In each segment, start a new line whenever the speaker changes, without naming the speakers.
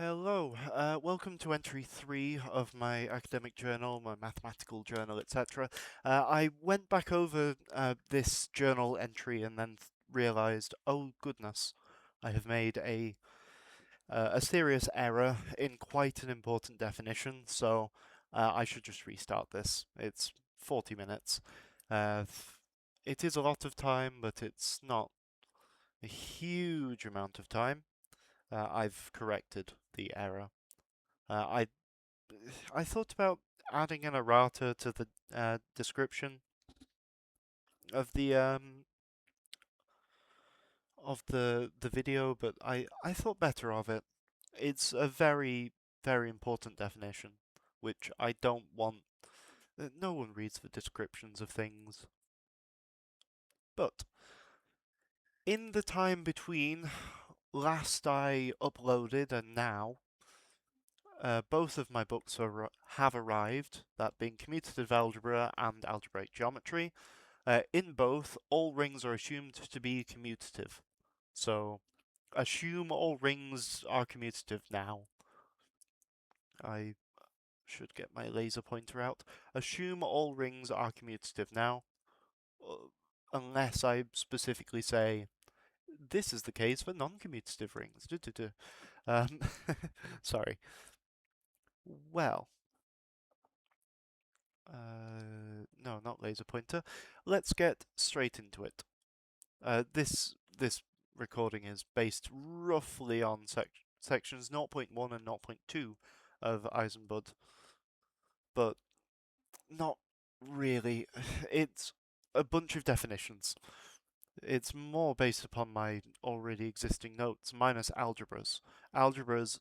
Hello, welcome to entry 3 of my academic journal, my mathematical journal, etc. I went back over this journal entry and then realized, oh goodness, I have made a serious error in quite an important definition, so I should just restart this. It's 40 minutes. Uh, it is a lot of time, but it's not a huge amount of time. I've corrected the error. Uh, I thought about adding an errata to the description of the video, but I thought better of it. It's a very important definition, which I don't want. No one reads the descriptions of things. But in the time between last I uploaded and now, both of my books have arrived, that being Commutative Algebra and Algebraic Geometry. In both, all rings are assumed to be commutative. So, assume all rings are commutative now. I should get my laser pointer out. Assume all rings are commutative now, unless I specifically say, this is the case for non-commutative rings. Sorry. Well, no, not laser pointer. Let's get straight into it. This recording is based roughly on sections 0.1 and 0.2 of Eisenbud, but not really. It's a bunch of definitions. It's more based upon my already existing notes, minus algebras. Algebras,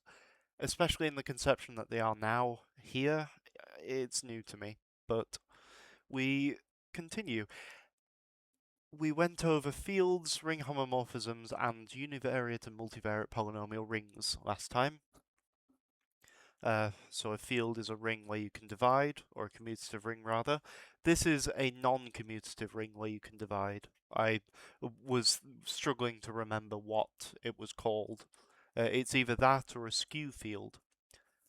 especially in the conception that they are now here, it's new to me. But we continue. We went over fields, ring homomorphisms, and univariate and multivariate polynomial rings last time. So a field is a ring where you can divide, or a commutative ring rather. This is a non-commutative ring where you can divide. I was struggling to remember what it was called. It's either that or a skew field.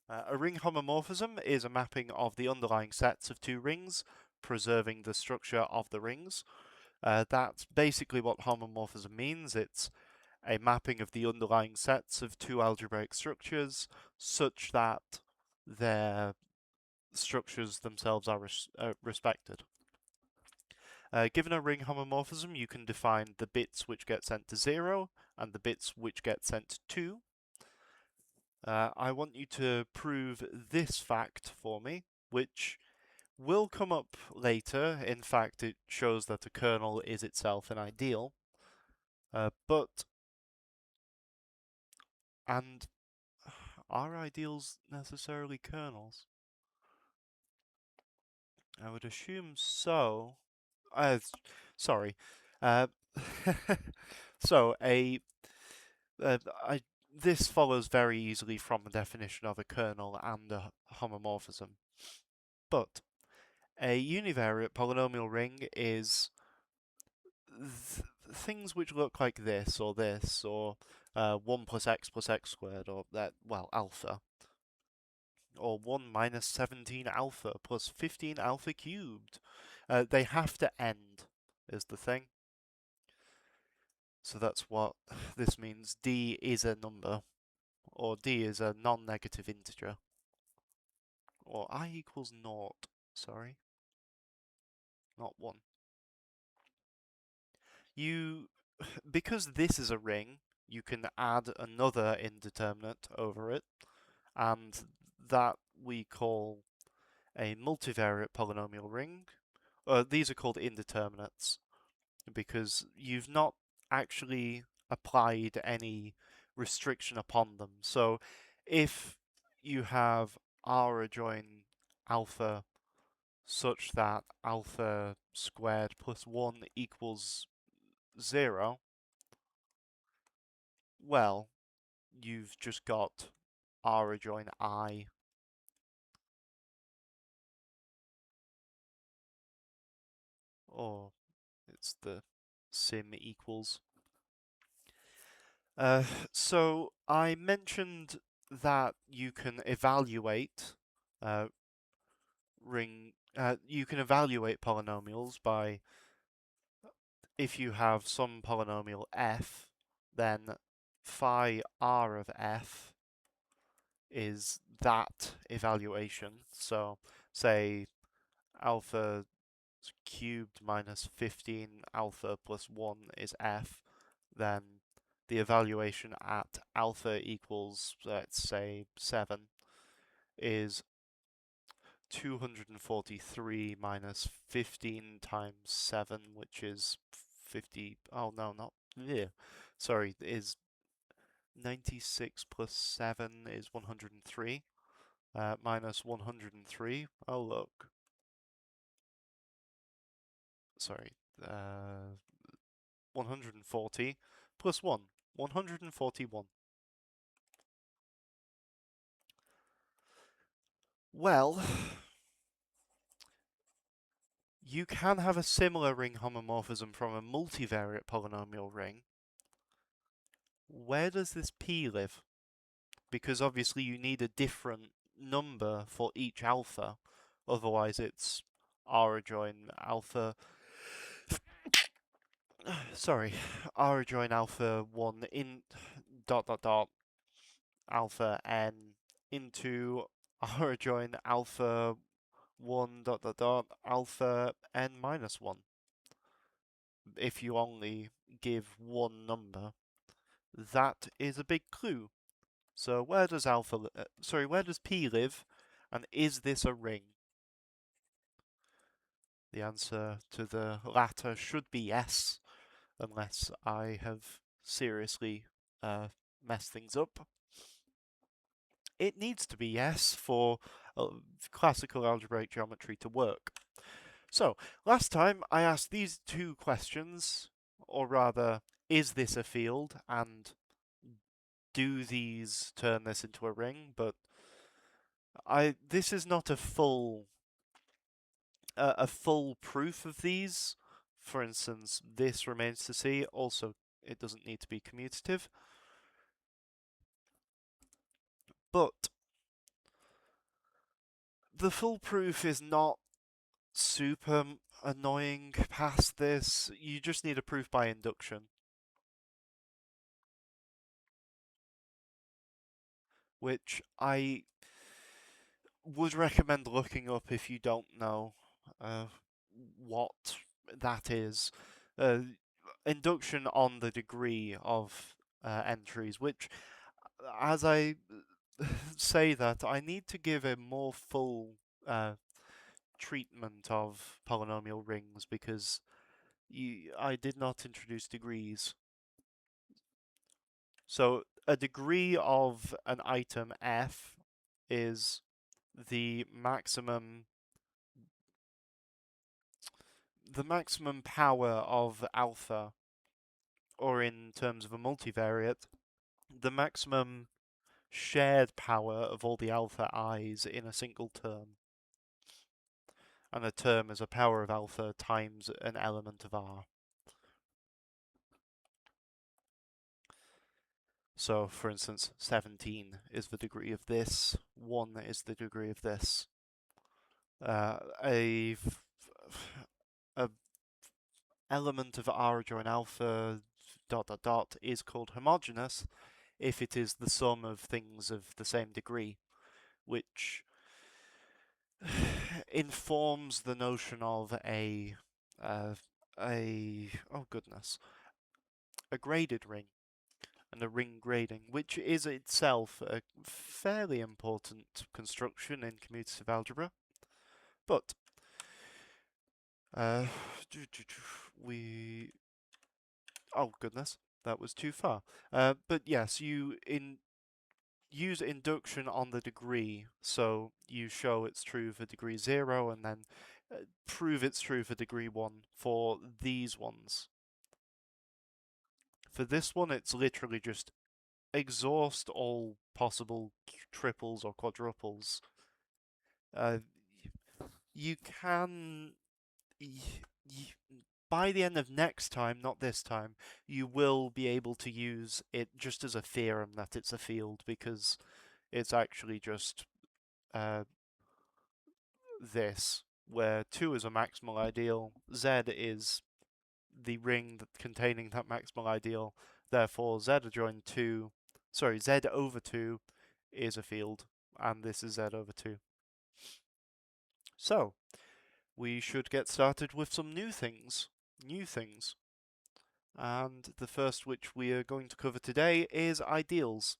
A ring homomorphism is a mapping of the underlying sets of two rings, preserving the structure of the rings. That's basically what homomorphism means. It's a mapping of the underlying sets of two algebraic structures such that their structures themselves are respected. Given a ring homomorphism, you can define the bits which get sent to 0 and the bits which get sent to 2. I want you to prove this fact for me, which will come up later. In fact, it shows that a kernel is itself an ideal. And are ideals necessarily kernels? I would assume so. Sorry. Uh, so this follows very easily from the definition of a kernel and a homomorphism. But a univariate polynomial ring is things which look like this, or 1 plus x squared, or that, well, alpha. Or 1 minus 17 alpha plus 15 alpha cubed. They have to end, is the thing. So that's what this means. D is a number, or D is a non-negative integer. Or I equals naught, sorry. Not 1. Because this is a ring, you can add another indeterminate over it, and that we call a multivariate polynomial ring. These are called indeterminates because you've not actually applied any restriction upon them. So if you have R adjoin alpha such that alpha squared plus 1 equals 0, well, you've just got R adjoin I. Or it's the sim equals. So I mentioned that you can evaluate you can evaluate polynomials by, if you have some polynomial f, then phi r of f is that evaluation. So say alpha cubed minus 15 alpha plus 1 is f, then the evaluation at alpha equals, let's say, 7 is 243 minus 15 times 7, which is 50. Oh, no, not. Yeah. Sorry, is 96 plus 7 is 103. Minus 103. Oh, look. Sorry. 140 plus 1. 141. Well, you can have a similar ring homomorphism from a multivariate polynomial ring. Where does this p live? Because obviously you need a different number for each alpha, otherwise it's r adjoin alpha. Sorry, r adjoin alpha 1 in dot dot dot alpha n into r adjoin alpha 1 dot dot dot alpha n minus 1. If you only give one number, that is a big clue. So where does where does p live, and is this a ring? The answer to the latter should be yes, unless I have seriously messed things up. It needs to be yes for classical algebraic geometry to work. So, last time I asked these two questions, or rather, is this a field, and do these turn this into a ring? But this is not a full proof of these. For instance, this remains to see. Also, it doesn't need to be commutative. But the full proof is not super annoying past this. You just need a proof by induction, which I would recommend looking up if you don't know what that is. Induction on the degree of entries, which, as I say that, I need to give a more full treatment of polynomial rings because I did not introduce degrees. So a degree of an item f is the maximum power of alpha, or in terms of a multivariate, the maximum shared power of all the alpha i's in a single term. And a term is a power of alpha times an element of R. So, for instance, 17 is the degree of this, 1 is the degree of this. A element of R adjoin alpha dot dot dot is called homogeneous if it is the sum of things of the same degree, which informs the notion of a oh goodness, a graded ring and a ring grading, which is itself a fairly important construction in commutative algebra. But we oh goodness, that was too far. But yes, you use induction on the degree, so you show it's true for degree 0 and then prove it's true for degree 1 for these ones. For this one, it's literally just exhaust all possible triples or quadruples. You can... by the end of next time, not this time, you will be able to use it just as a theorem that it's a field, because it's actually just this, where 2 is a maximal ideal, Z is the ring containing that maximal ideal, therefore Z over 2 is a field, and this is Z over 2. So, we should get started with some new things. And the first which we are going to cover today is ideals.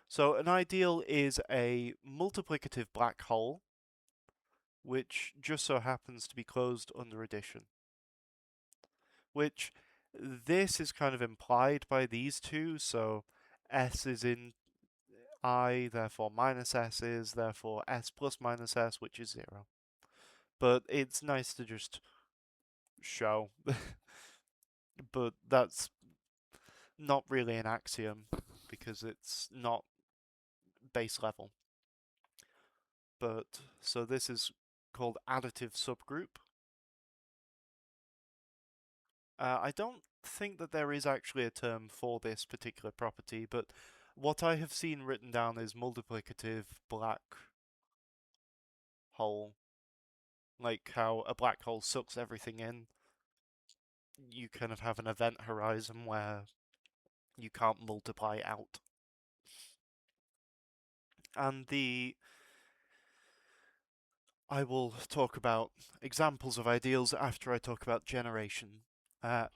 So an ideal is a multiplicative black hole which just so happens to be closed under addition. Which this is kind of implied by these two, so S is in I, therefore minus S is, therefore S plus minus S, which is 0. But it's nice to just show. But that's not really an axiom, because it's not base level. But, so this is called additive subgroup. I don't think that there is actually a term for this particular property, but what I have seen written down is multiplicative black hole. Like how a black hole sucks everything in. You kind of have an event horizon where you can't multiply out. And I will talk about examples of ideals after I talk about generation.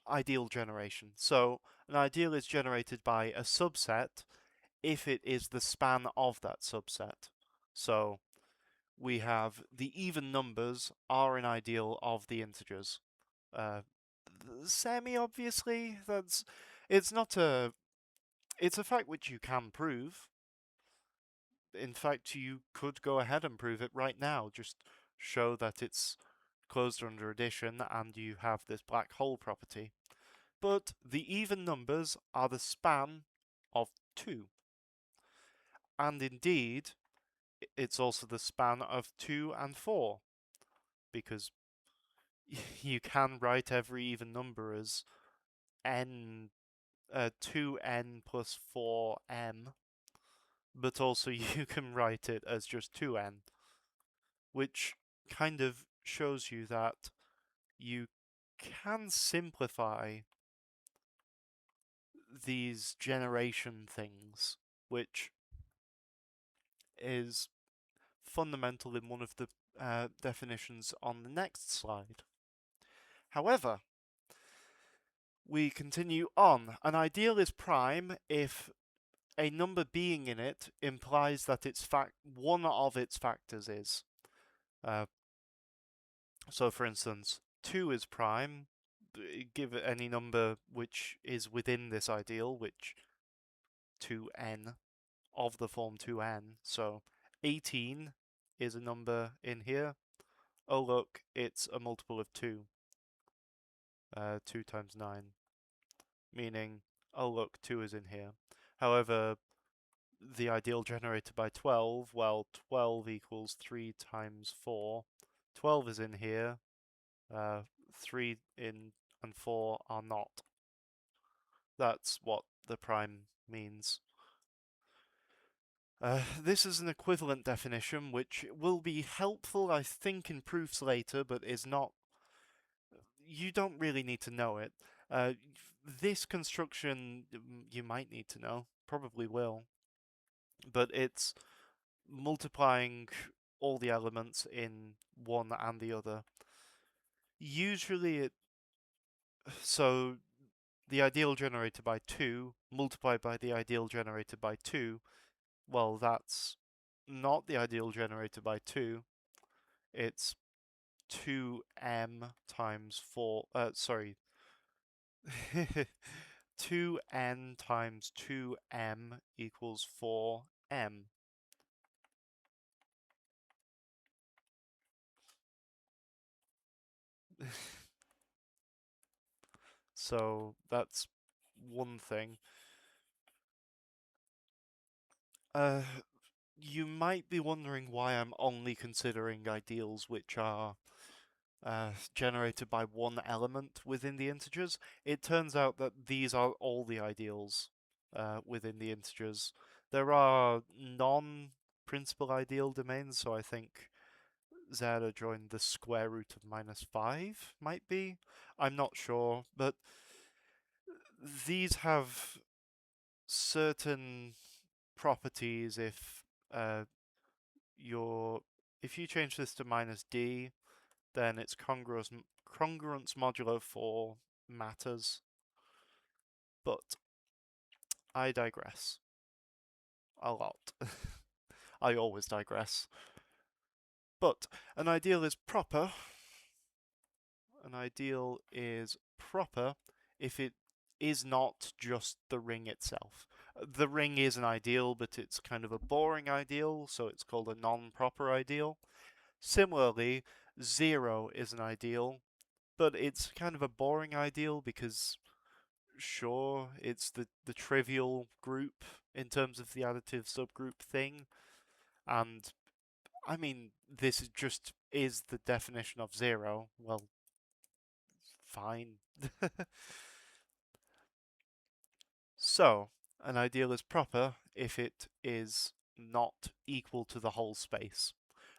Ideal generation. So an ideal is generated by a subset if it is the span of that subset. So we have the even numbers are an ideal of the integers. Semi-obviously, it's not a it's a fact which you can prove. In fact, you could go ahead and prove it right now. Just show that it's closed under addition and you have this black hole property. But the even numbers are the span of 2. And indeed, it's also the span of 2 and 4, because you can write every even number as n 2n plus 4m, but also you can write it as just 2n, which kind of shows you that you can simplify these generation things, which is fundamental in one of the definitions on the next slide. However, we continue on. An ideal is prime if a number being in it implies that one of its factors is. So for instance, 2 is prime. Give it any number which is within this ideal, which 2n, of the form 2n. So 18 is a number in here. Oh look, it's a multiple of 2. 2 times 9. Meaning, oh look, 2 is in here. However, the ideal generated by 12, well, 12 equals 3 times 4. 12 is in here. 3 and 4 are not. That's what the prime means. This is an equivalent definition, which will be helpful, I think, in proofs later, but is not. You don't really need to know it. This construction you might need to know, probably will, but it's multiplying all the elements in one and the other. Usually so the ideal generated by 2 multiplied by the ideal generated by 2, well, that's not the ideal generated by 2. It's 2m times 4, 2n times 2m equals 4m. So that's one thing. You might be wondering why I'm only considering ideals which are generated by one element within the integers. It turns out that these are all the ideals within the integers. There are principal ideal domains, so I think z joined the square root of -5 might be. I'm not sure, but these have certain properties uh, if you change this to -d, then its congruence modulo 4 matters. But I digress a lot. I always digress. But an ideal is proper. An ideal is proper if it is not just the ring itself. The ring is an ideal, but it's kind of a boring ideal, so it's called a non-proper ideal. Similarly, 0 is an ideal, but it's kind of a boring ideal because, sure, it's the trivial group in terms of the additive subgroup thing, and I mean, this is the definition of 0. Well, fine. So, an ideal is proper if it is not equal to the whole space.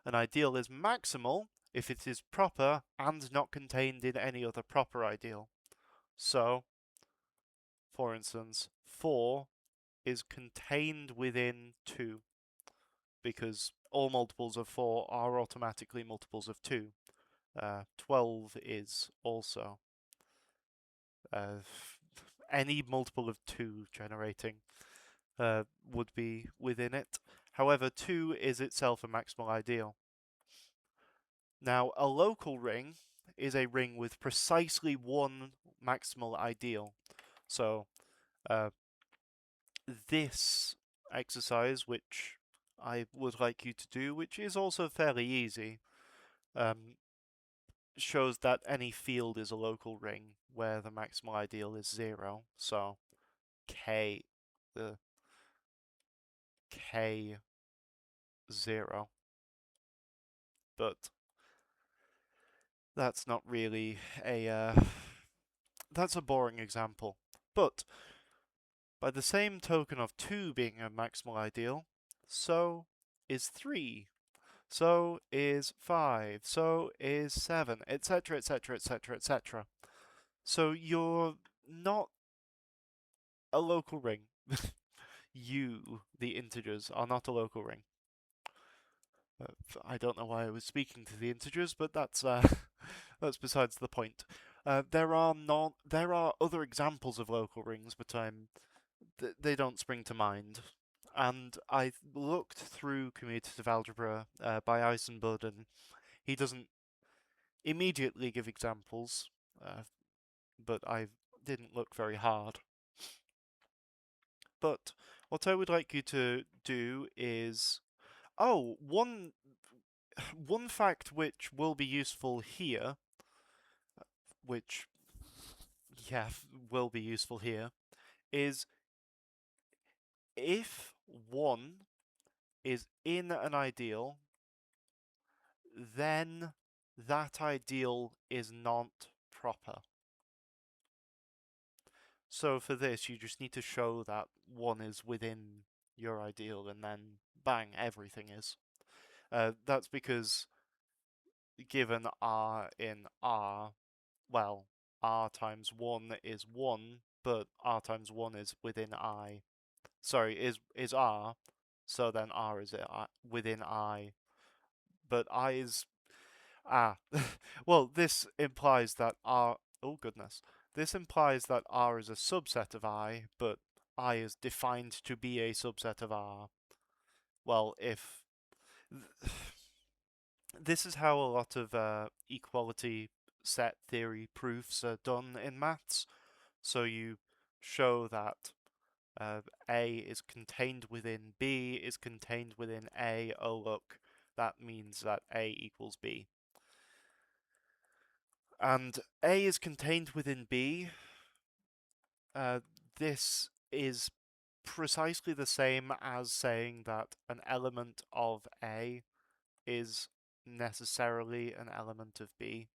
An ideal is maximal if it is proper and not contained in any other proper ideal. So, for instance, 4 is contained within 2 because all multiples of 4 are automatically multiples of 2. 12 is also. Any multiple of 2 generating would be within it. However, 2 is itself a maximal ideal. Now, a local ring is a ring with precisely one maximal ideal. So, this exercise, which I would like you to do, which is also fairly easy, shows that any field is a local ring where the maximal ideal is 0. So, the K 0. But that's not really that's a boring example. But by the same token of 2 being a maximal ideal, so is 3. So is 5. So is 7, etc., etc., etc., etc. So you're not a local ring. You, the integers, are not a local ring. I don't know why I was speaking to the integers, but that's that's besides the point. There are other examples of local rings, but they don't spring to mind. And I looked through commutative algebra by Eisenbud, and he doesn't immediately give examples, but I didn't look very hard. But what I would like you to do is, one fact which will be useful here, which yeah will be useful here, is if 1 is in an ideal, then that ideal is not proper. So for this, you just need to show that 1 is within your ideal, and then bang, everything is. That's because given R in R, well, R times 1 is 1, but R times 1 is within I. Sorry, is R, so then R is within I, but I is well, this implies that R. Oh goodness, this implies that R is a subset of I, but I is defined to be a subset of R. Well, if this is how a lot of equality set theory proofs are done in maths. So you show that A is contained within B is contained within A. Oh look, that means that A equals B. And A is contained within B. This is precisely the same as saying that an element of A is necessarily an element of B.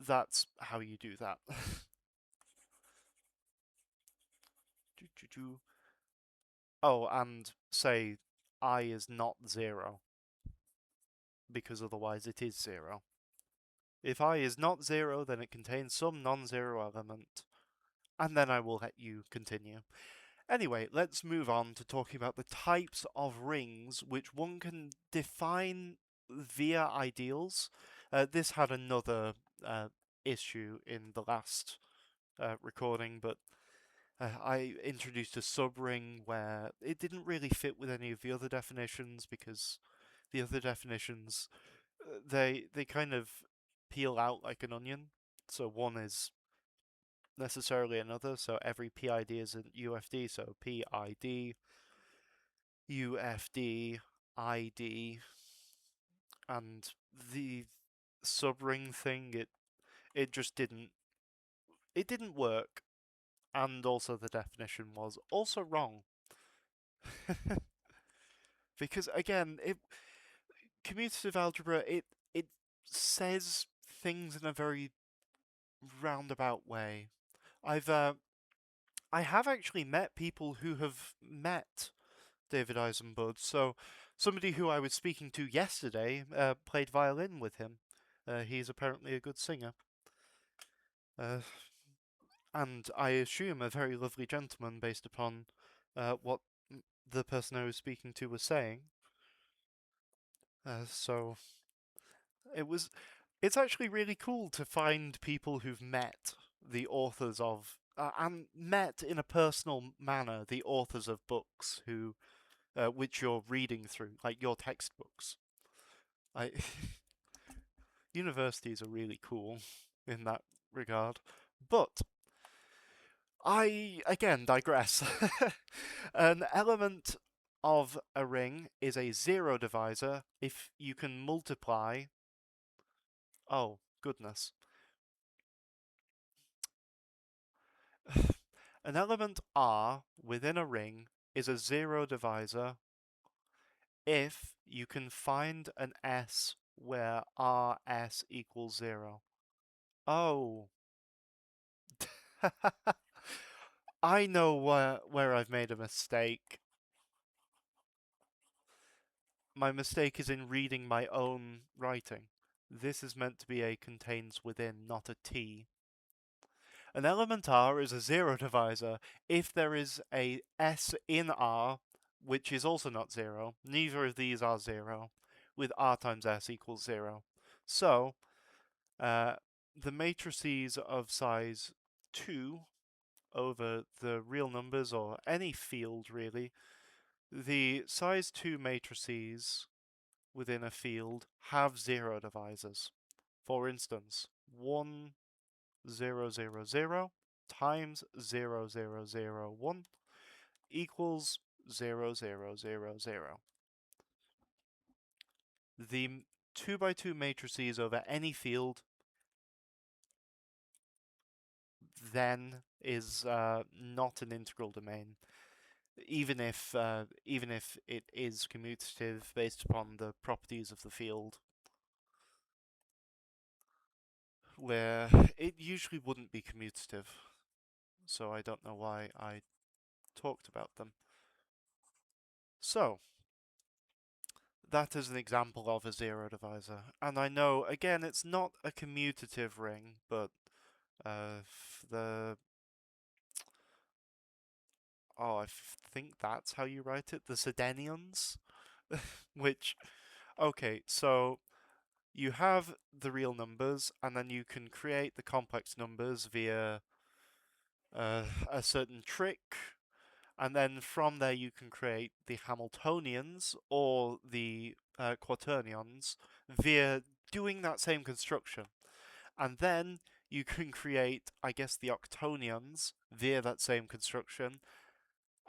That's how you do that. Oh, and say I is not 0, because otherwise it is 0. If I is not 0, then it contains some non-zero element, and then I will let you continue. Anyway, let's move on to talking about the types of rings which one can define via ideals. This had another issue in the last recording, but I introduced a subring where it didn't really fit with any of the other definitions, because the other definitions they kind of peel out like an onion. So one is necessarily another. So every PID is an UFD. So PID, UFD, ID, and the subring thing, it just didn't work, and also the definition was also wrong. Because again, commutative algebra, it says things in a very roundabout way. I have actually met people who have met David Eisenbud. So somebody who I was speaking to yesterday played violin with him. He's apparently a good singer. Uh, and I assume a very lovely gentleman based upon what the person I was speaking to was saying. So it's actually really cool to find people who've met the authors of, and met in a personal manner, the authors of books which you're reading through, like your textbooks. I Universities are really cool in that regard. But I again digress. An element of a ring is a zero divisor if you can multiply. Oh, goodness. An element R within a ring is a zero divisor if you can find an S where RS equals 0. Oh. I know where I've made a mistake. My mistake is in reading my own writing. This is meant to be a contains within, not a T. An element R is a zero divisor if there is a S in R, which is also not 0. Neither of these are 0, with R times S equals 0. So, the matrices of size 2 over the real numbers, or any field really, the size 2 matrices within a field have zero divisors. For instance, 1, 0, 0, 0 times 0, 0, 0, 1 equals 0, 0, 0, 0. The 2 by 2 matrices over any field then is not an integral domain, even if it is commutative based upon the properties of the field, where it usually wouldn't be commutative. So I don't know why I talked about them. So that is an example of a zero divisor, and I know again it's not a commutative ring, but the I think that's how you write it, the Sedenions, which okay, so you have the real numbers, and then you can create the complex numbers via a certain trick, and then from there you can create the Hamiltonians or the quaternions via doing that same construction. And then you can create, I guess, the octonions via that same construction,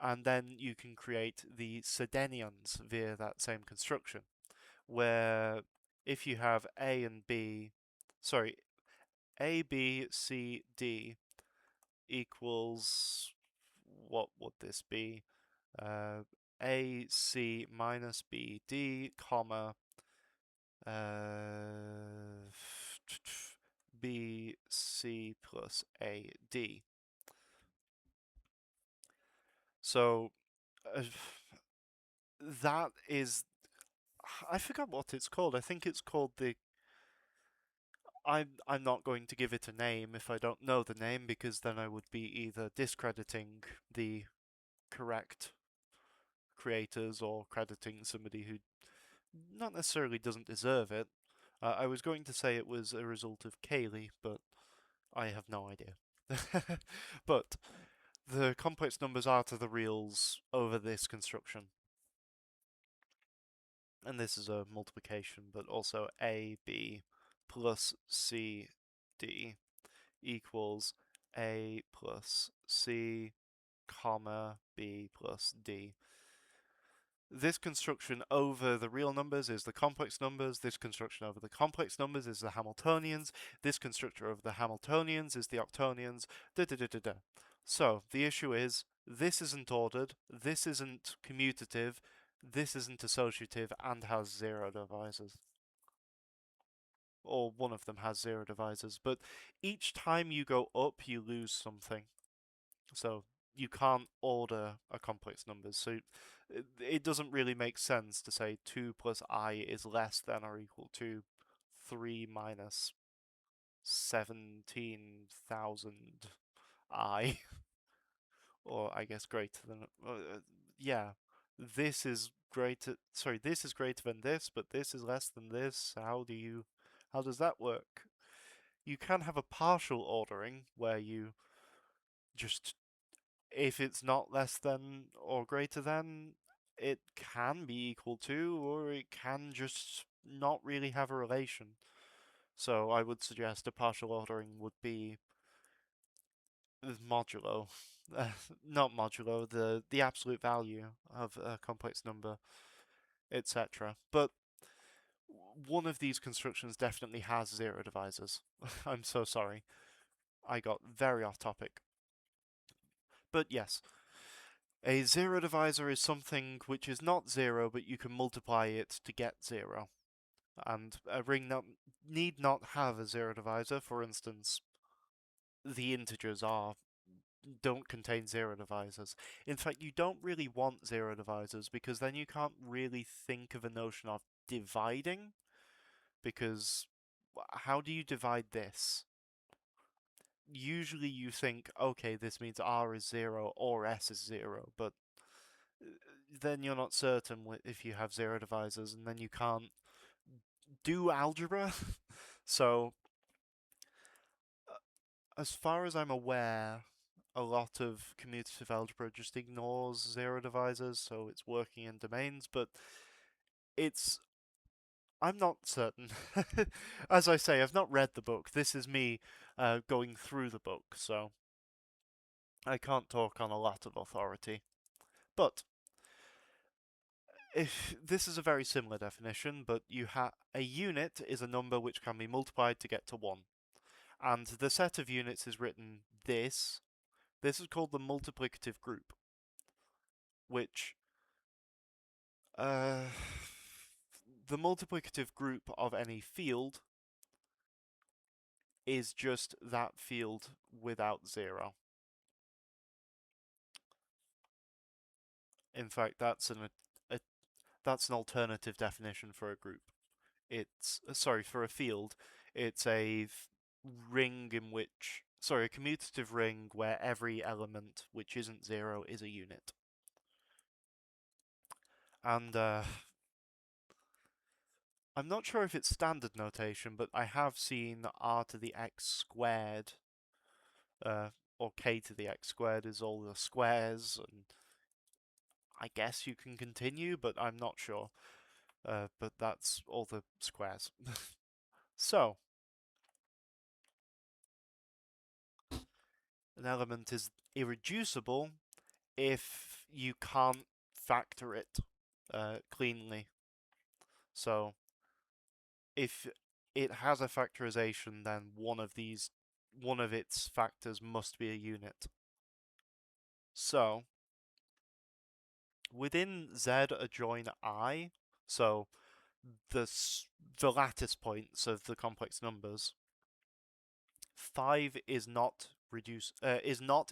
and then you can create the Sedenions via that same construction, where if you have A, B, C, D equals, what would this be? A, C minus B, D, comma, B, C plus A, D. So uh, that is, I forgot what it's called. I think it's called the. I'm not going to give it a name if I don't know the name, because then I would be either discrediting the correct creators or crediting somebody who not necessarily doesn't deserve it. I was going to say it was a result of Cayley, but I have no idea. But the complex numbers are to the reals over this construction. And this is a multiplication, but also AB plus CD equals A plus C, comma, B plus D. This construction over the real numbers is the complex numbers. This construction over the complex numbers is the Hamiltonians. This construction over the Hamiltonians is the octonians. Da da da da da. So the issue is this isn't ordered, this isn't commutative, this isn't associative, and has zero divisors. Or one of them has zero divisors. But each time you go up, you lose something. So you can't order a complex numbers. So it doesn't really make sense to say 2 plus I is less than or equal to 3 minus 17,000 I, or I guess greater than. Yeah, this is greater. Sorry, this is greater than this, but this is less than this. How does that work? You can have a partial ordering where you just, if it's not less than or greater than, it can be equal to, or it can just not really have a relation. So I would suggest a partial ordering would be modulo, not modulo, the absolute value of a complex number, etc. But one of these constructions definitely has zero divisors. I'm so sorry. I got very off topic. But yes, a zero divisor is something which is not zero, but you can multiply it to get zero. And a ring need not have a zero divisor. For instance, the integers don't contain zero divisors. In fact, you don't really want zero divisors, because then you can't really think of a notion of dividing, because how do you divide this? Usually you think, okay, this means R is 0 or S is 0, but then you're not certain if you have zero divisors, and then you can't do algebra. So, as far as I'm aware, a lot of commutative algebra just ignores zero divisors, so it's working in domains, but it's. I'm not certain. As I say, I've not read the book. This is me going through the book, so I can't talk on a lot of authority. But if this is a very similar definition, but you have a unit is a number which can be multiplied to get to 1. And the set of units is written this. This is called the multiplicative group, which the multiplicative group of any field is just that field without 0. In fact, that's that's an alternative definition for a group. It's sorry, for a field, it's a ring in which, sorry, a commutative ring where every element which isn't 0 is a unit. And I'm not sure if it's standard notation, but I have seen r to the x squared, or k to the x squared is all the squares, and I guess you can continue, but I'm not sure. But that's all the squares. So, an element is irreducible if you can't factor it cleanly. So, if it has a factorization, then one of its factors must be a unit. So, within Z adjoin I, so the lattice points of the complex numbers, 5 is not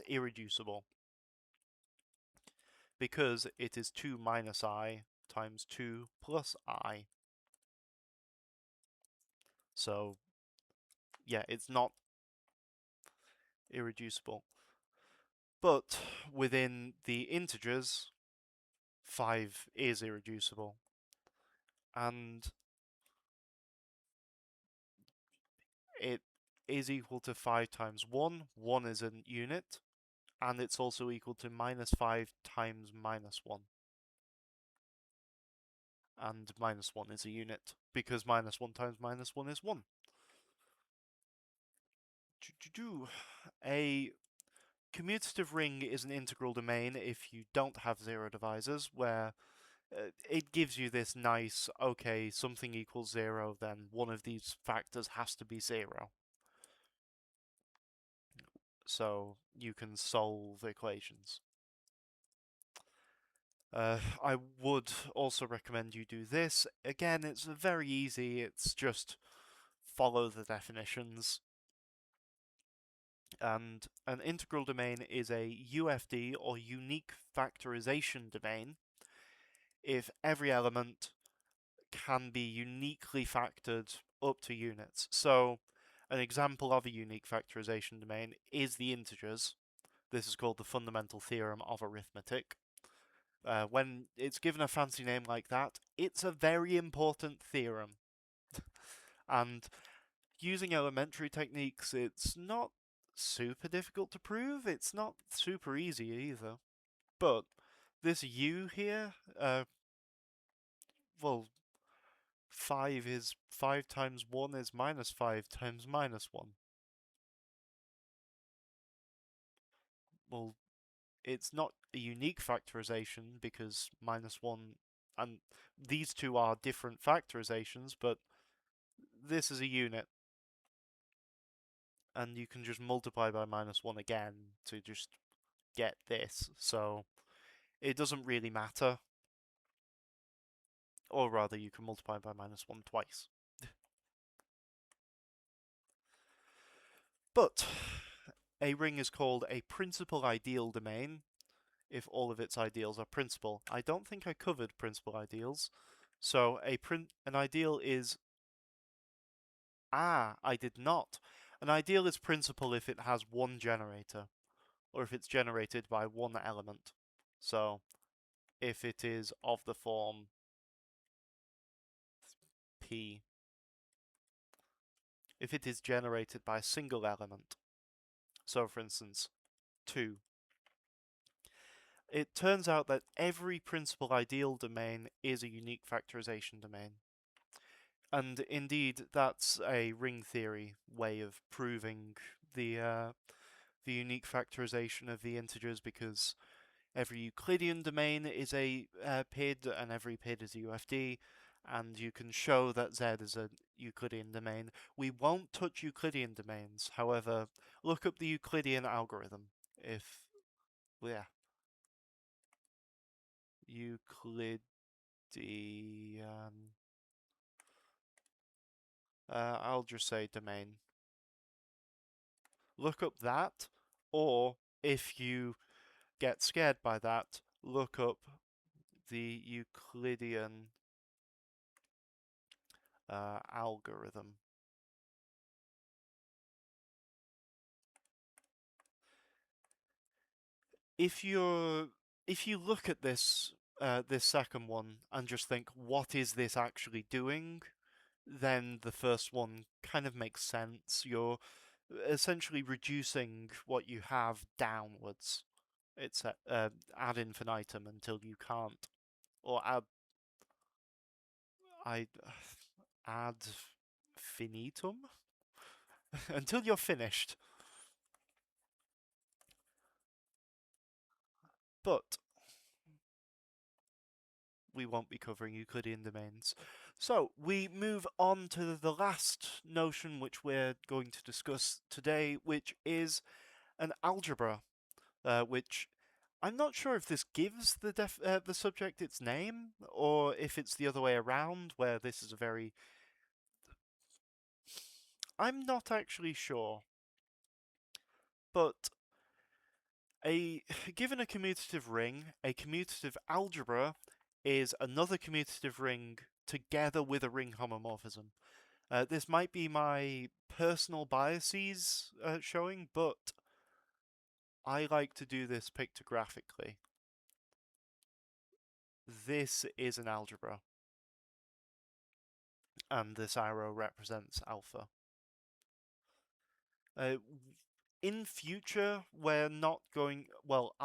irreducible. because it is 2 minus I times 2 plus I. So, yeah, it's not irreducible. But within the integers, 5 is irreducible. And it is equal to 5 times 1. 1 is a unit. And it's also equal to minus 5 times minus 1. And minus 1 is a unit, because minus 1 times minus 1 is 1. A commutative ring is an integral domain if you don't have zero divisors, where it gives you this nice, okay, something equals 0, then one of these factors has to be 0. So you can solve equations. I would also recommend you do this. Again, it's very easy, it's just follow the definitions. And an integral domain is a UFD, or unique factorization domain, if every element can be uniquely factored up to units. So an example of a unique factorization domain is the integers. This is called the fundamental theorem of arithmetic. When it's given a fancy name like that, it's a very important theorem. And using elementary techniques, it's not super difficult to prove. It's not super easy either. But this U here, well, 5 times 1 is minus 5 times minus 1. Well, it's not a unique factorization because minus 1 and these two are different factorizations, but this is a unit. And you can just multiply by minus 1 again to just get this. So it doesn't really matter. Or rather, you can multiply by minus 1 twice. But a ring is called a principal ideal domain if all of its ideals are principal. I don't think I covered principal ideals. So an ideal is... I did not. An ideal is principal if it has one generator, or if it's generated by one element. So if it is of the form P, if it is generated by a single element. So for instance, 2. It turns out that every principal ideal domain is a unique factorization domain. And indeed, that's a ring theory way of proving the unique factorization of the integers, because every Euclidean domain is a PID, and every PID is a UFD, and you can show that Z is a Euclidean domain. We won't touch Euclidean domains, however, look up the Euclidean algorithm. Euclidean... I'll just say domain. Look up that, or if you get scared by that, look up the Euclidean algorithm. If you look at this this second one and just think, what is this actually doing? Then the first one kind of makes sense. You're essentially reducing what you have downwards. It's ad infinitum until you can't, or I ad finitum until you're finished. But we won't be covering Euclidean domains. So we move on to the last notion which we're going to discuss today, which is an algebra, which I'm not sure if this gives the subject its name, or if it's the other way around, where this is a very... I'm not actually sure. But Given a commutative ring, a commutative algebra is another commutative ring together with a ring homomorphism. This might be my personal biases showing, but I like to do this pictographically. This is an algebra, and this arrow represents alpha. In future, we're not going, well,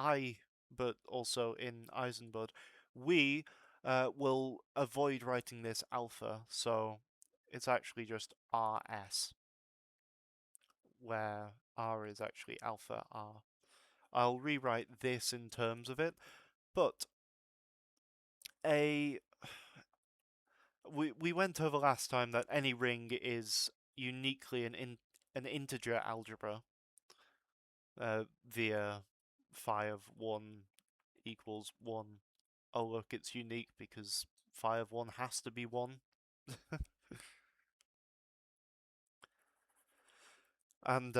but also in Eisenbud, we will avoid writing this alpha, so it's actually just RS, where R is actually alpha R. I'll rewrite this in terms of it, but a we went over last time that any ring is uniquely an integer algebra via phi of 1 equals 1. Oh look, it's unique because phi of 1 has to be 1. And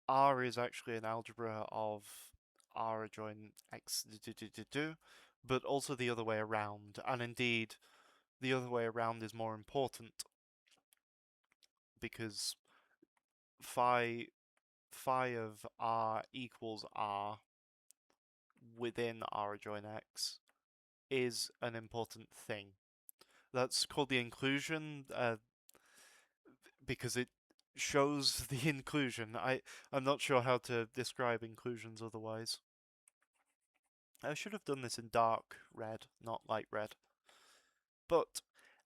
R is actually an algebra of R adjoint X, but also the other way around. And indeed, the other way around is more important because phi of R equals R within R adjoint X is an important thing. That's called the inclusion because it shows the inclusion. I'm not sure how to describe inclusions otherwise. I should have done this in dark red, not light red. But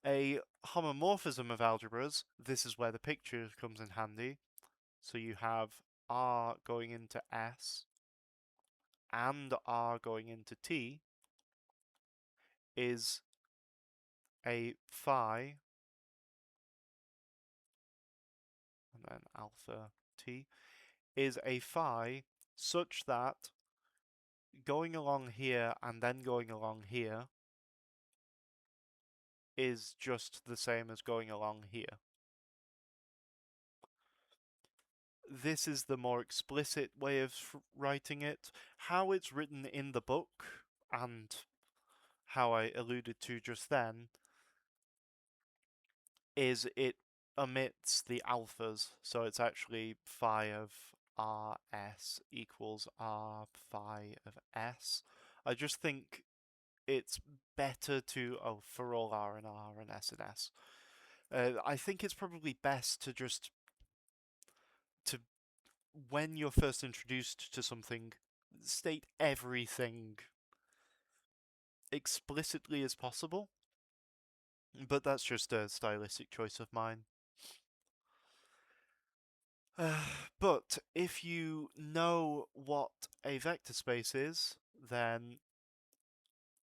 a homomorphism of algebras, this is where the picture comes in handy. So you have R going into S and R going into T is a phi and then alpha T is a phi such that going along here and then going along here is just the same as going along here. This is the more explicit way of writing it. How it's written in the book, and how I alluded to just then, is it omits the alphas, so it's actually phi of RS equals R phi of S. I just think it's better to, for all R and R and S and S. I think it's probably best to just, when you're first introduced to something, state everything explicitly as possible. But that's just a stylistic choice of mine. But if you know what a vector space is, then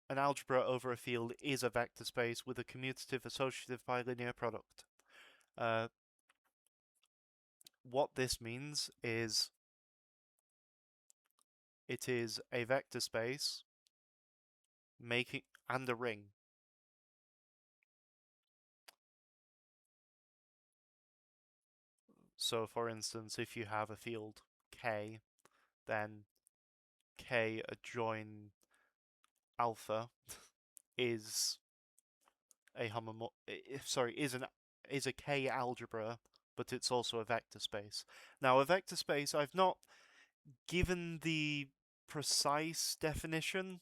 an algebra over a field is a vector space with a commutative associative bilinear product. What this means is it is a vector space making and a ring. So for instance, if you have a field K, then K adjoin alpha is a is a K algebra, but it's also a vector space. Now, a vector space, I've not given the precise definition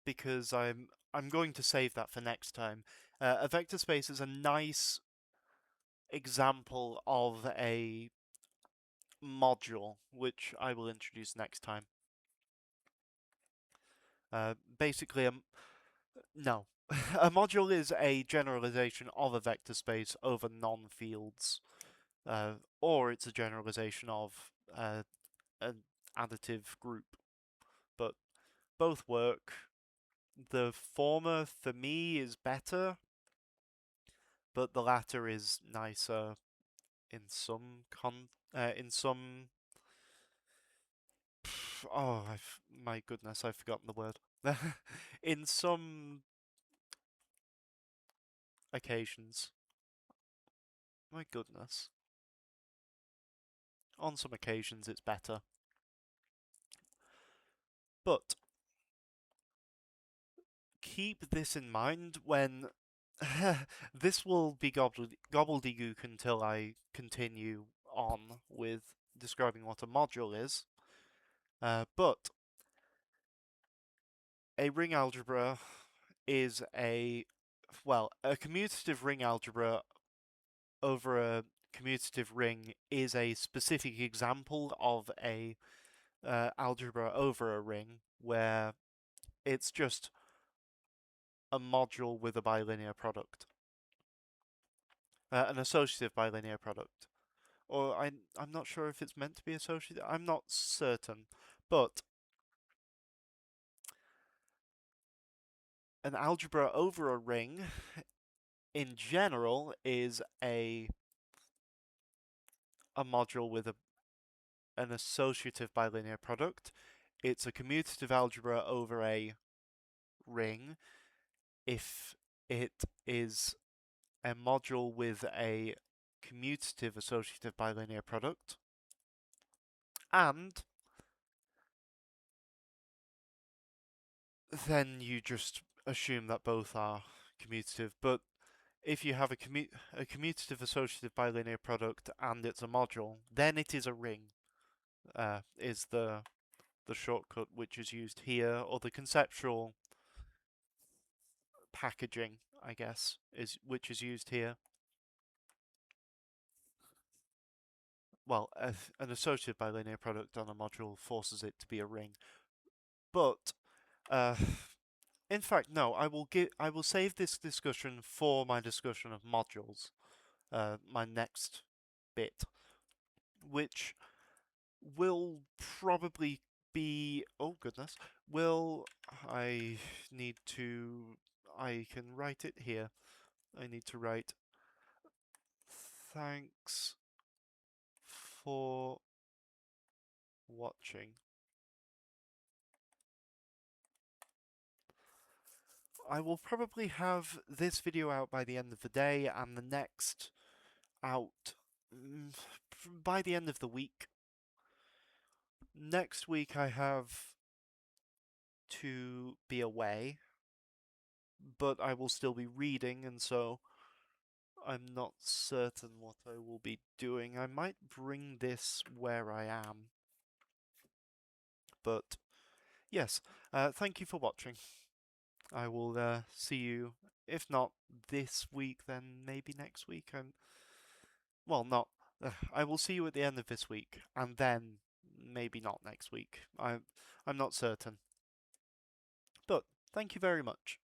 because I'm going to save that for next time. A vector space is a nice example of a module, which I will introduce next time. Basically, no. A module is a generalization of a vector space over non-fields, or it's a generalization of an additive group. But both work. The former, for me, is better, but the latter is nicer in some oh, my goodness, I've forgotten the word. In some occasions. My goodness. on some occasions it's better. But keep this in mind when this will be gobbledygook until I continue on with describing what a module is. But a ring algebra is a commutative ring algebra over a commutative ring is a specific example of a algebra over a ring where it's just a module with a bilinear product, an associative bilinear product. Or I'm not sure if it's meant to be associative. I'm not certain, but an algebra over a ring in general is a module with an associative bilinear product. It's a commutative algebra over a ring if it is a module with a commutative associative bilinear product, and then you just assume that both are commutative. But if you have a commutative associative bilinear product and it's a module, then it is a ring. Is the shortcut which is used here, or the conceptual packaging, I guess, which is used here. Well, an associative bilinear product on a module forces it to be a ring. But in fact, no. I will save this discussion for my discussion of modules. My next bit, which will probably be, oh goodness, will I need to, I can write it here. I need to write thanks for watching. I will probably have this video out by the end of the day and the next out by the end of the week. Next week I have to be away, but I will still be reading, and so I'm not certain what I will be doing. I might bring this where I am. But yes, thank you for watching. I will see you, if not this week, then maybe next week. Well, not. I will see you at the end of this week, and then maybe not next week. I'm not certain. But thank you very much.